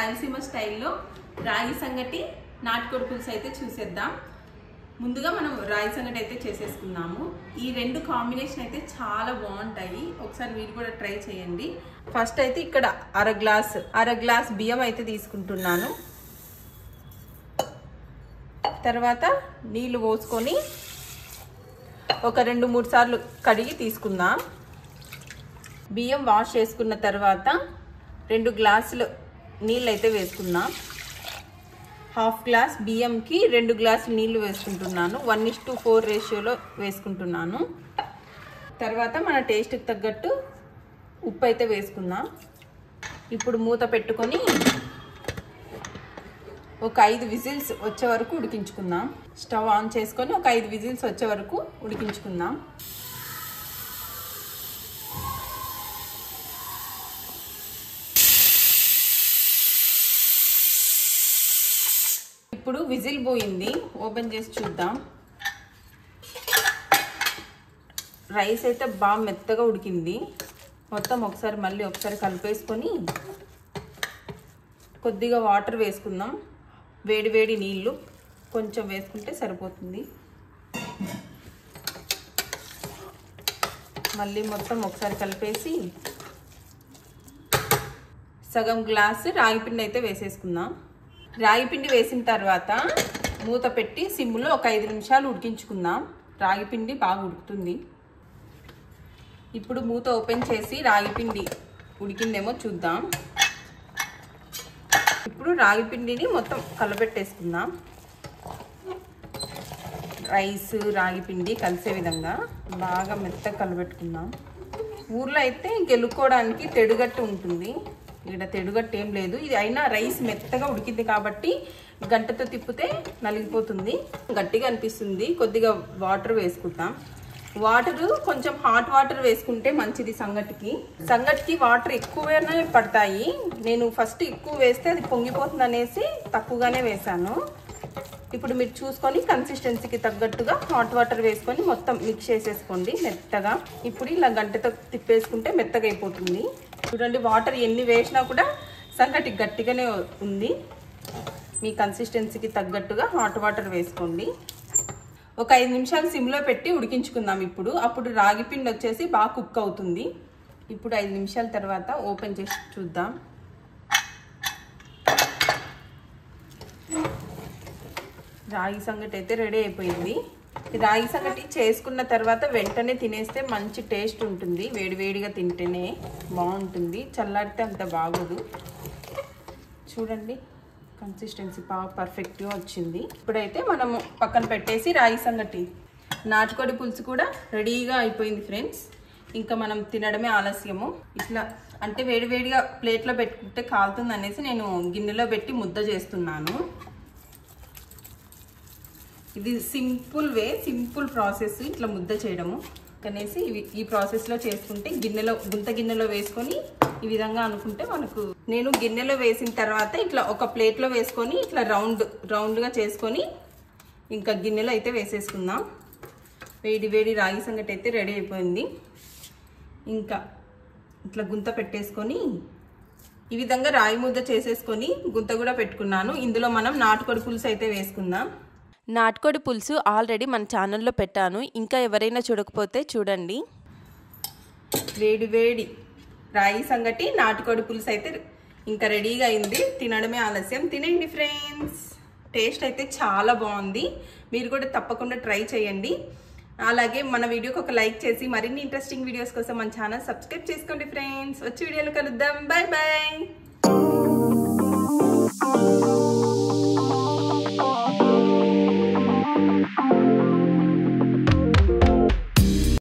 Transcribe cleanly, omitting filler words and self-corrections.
రాయలసీమ స్టైల్లో రాగి సంగటి నాటుకోడి పులుసు అయితే చూసేద్దాం. ముందుగా మనం రాగి సంగటి అయితే చేసేసుకున్నాము. ఈ రెండు కాంబినేషన్ అయితే చాలా బాగుంటాయి. ఒకసారి మీరు కూడా ట్రై చేయండి. ఫస్ట్ అయితే ఇక్కడ అర గ్లాస్ బియ్యం అయితే తీసుకుంటున్నాను. తర్వాత నీళ్లు పోసుకొని ఒక 2-3 సార్లు కడిగి తీసుకుందాం. బియ్యం వాష్ చేసుకున్న తర్వాత 2 గ్లాసులు నీళ్ళు అయితే వేసుకుందాం. హాఫ్ గ్లాస్ బియ్యంకి 2 గ్లాసులు నీళ్లు వేసుకుంటున్నాను. 1:4 రేషియోలో వేసుకుంటున్నాను. తర్వాత మన టేస్ట్కి తగ్గట్టు ఉప్పు అయితే వేసుకుందాం. ఇప్పుడు మూత పెట్టుకొని ఒక 5 విజిల్స్ వచ్చే వరకు ఉడికించుకుందాం. స్టవ్ ఆన్ చేసుకొని ఒక 5 విజిల్స్ వచ్చే వరకు ఉడికించుకుందాం. ఇప్పుడు విజిల్ పోయింది. ఓపెన్ చేసి చూద్దాం. రైస్ అయితే బాగా మెత్తగా ఉడికింది. మొత్తం మళ్ళీ ఒకసారి కలిపేసుకొని కొద్దిగా వాటర్ వేసుకుందాం. వేడి నీళ్ళు కొంచెం వేసుకుంటే సరిపోతుంది. మళ్ళీ మొత్తం ఒకసారి కలిపేసి సగం గ్లాసు రాగిపిండి అయితే వేసేసుకుందాం. రాగిపిండి వేసిన తర్వాత మూత పెట్టి సిమ్లో ఒక 5 నిమిషాలు ఉడికించుకుందాం. రాగిపిండి బాగా ఉడుకుతుంది. ఇప్పుడు మూత ఓపెన్ చేసి రాగిపిండి ఉడికిందేమో చూద్దాం. ఇప్పుడు రాగిపిండిని మొత్తం కలబెట్టేసుకుందాం. రైస్ రాగిపిండి కలిసే విధంగా బాగా మెత్తగా కలబెట్టుకుందాం. ఊర్లో అయితే గెలుక్కోవడానికి తెడుగట్టు ఉంటుంది. ఇక్కడ తెడుగట్టు ఏం లేదు. ఇది అయినా రైస్ మెత్తగా ఉడికింది కాబట్టి గంటతో తిప్పితే నలిగిపోతుంది, గట్టిగా అనిపిస్తుంది. కొద్దిగా వాటర్ వేసుకుంటాం. వాటర్ కొంచెం హాట్ వాటర్ వేసుకుంటే మంచిది. సంగటికి వాటర్ ఎక్కువనే పడతాయి. నేను ఫస్ట్ ఎక్కువ వేస్తే అది పొంగిపోతుంది అనేసి తక్కువగానే వేసాను. ఇప్పుడు మీరు చూసుకొని కన్సిస్టెన్సీకి తగ్గట్టుగా హాట్ వాటర్ వేసుకొని మొత్తం మిక్స్ చేసేసుకోండి మెత్తగా. ఇప్పుడు ఇలా గంటతో తిప్పేసుకుంటే మెత్తగా అయిపోతుంది. చూడండి, వాటర్ ఎన్ని వేసినా కూడా సంగటి గట్టిగానే ఉంది. మీ కన్సిస్టెన్సీకి తగ్గట్టుగా హాట్ వాటర్ వేసుకోండి. ఒక 5 నిమిషాలు సిమ్లో పెట్టి ఉడికించుకుందాం. అప్పుడు రాగిపిండి వచ్చేసి బాగా కుక్ అవుతుంది. ఇప్పుడు 5 నిమిషాల తర్వాత ఓపెన్ చేసి చూద్దాం. రాగి సంగటి అయితే రెడీ అయిపోయింది. రాగి సంగటి చేసుకున్న తర్వాత వెంటనే తినేస్తే మంచి టేస్ట్ ఉంటుంది. వేడివేడిగా తింటేనే బాగుంటుంది. చల్లారితే అంత బాగోదు. చూడండి, కన్సిస్టెన్సీ బాగా పర్ఫెక్ట్గా వచ్చింది. ఇప్పుడైతే మనము పక్కన పెట్టేసి రాగి సంగటి నాటుకోడి పులుసు కూడా రెడీగా అయిపోయింది ఫ్రెండ్స్. ఇంకా మనం తినడమే ఆలస్యము. ఇట్లా అంటే వేడివేడిగా ప్లేట్లో పెట్టుకుంటే కాలుతుంది అనేసి నేను గిన్నెలో పెట్టి ముద్ద చేస్తున్నాను. ఇది సింపుల్ ప్రాసెస్ ఇట్లా ముద్ద చేయడము కనేసి ఈ ప్రాసెస్లో చేసుకుంటే గుంత గిన్నెలో వేసుకొని ఈ విధంగా అనుకుంటే మనకు, నేను గిన్నెలో వేసిన తర్వాత ఇట్లా ఒక ప్లేట్లో వేసుకొని ఇట్లా రౌండ్గా చేసుకొని ఇంకా గిన్నెలో అయితే వేసేసుకుందాం. వేడి రాగి సంగటి అయితే రెడీ అయిపోయింది. ఇంకా ఇట్లా గుంత పెట్టేసుకొని ఈ విధంగా రాగి ముద్ద చేసేసుకొని గుంత కూడా పెట్టుకున్నాను. ఇందులో మనం నాటుకోడి పులుసు అయితే వేసుకుందాం. నాటుకోడి పులుసు ఆల్రెడీ మన ఛానల్లో పెట్టాను. ఇంకా ఎవరైనా చూడకపోతే చూడండి. వేడి రాగి సంగటి నాటుకోడి పులుసు అయితే ఇంకా రెడీగా అయింది. తినడమే ఆలస్యం. తినండి ఫ్రెండ్స్. టేస్ట్ అయితే చాలా బాగుంది. మీరు కూడా తప్పకుండా ట్రై చేయండి. అలాగే మన వీడియోకి ఒక లైక్ చేసి మరిన్ని ఇంట్రెస్టింగ్ వీడియోస్ కోసం మన ఛానల్ సబ్స్క్రైబ్ చేసుకోండి ఫ్రెండ్స్. వచ్చే వీడియోలో కలుద్దాం. బాయ్.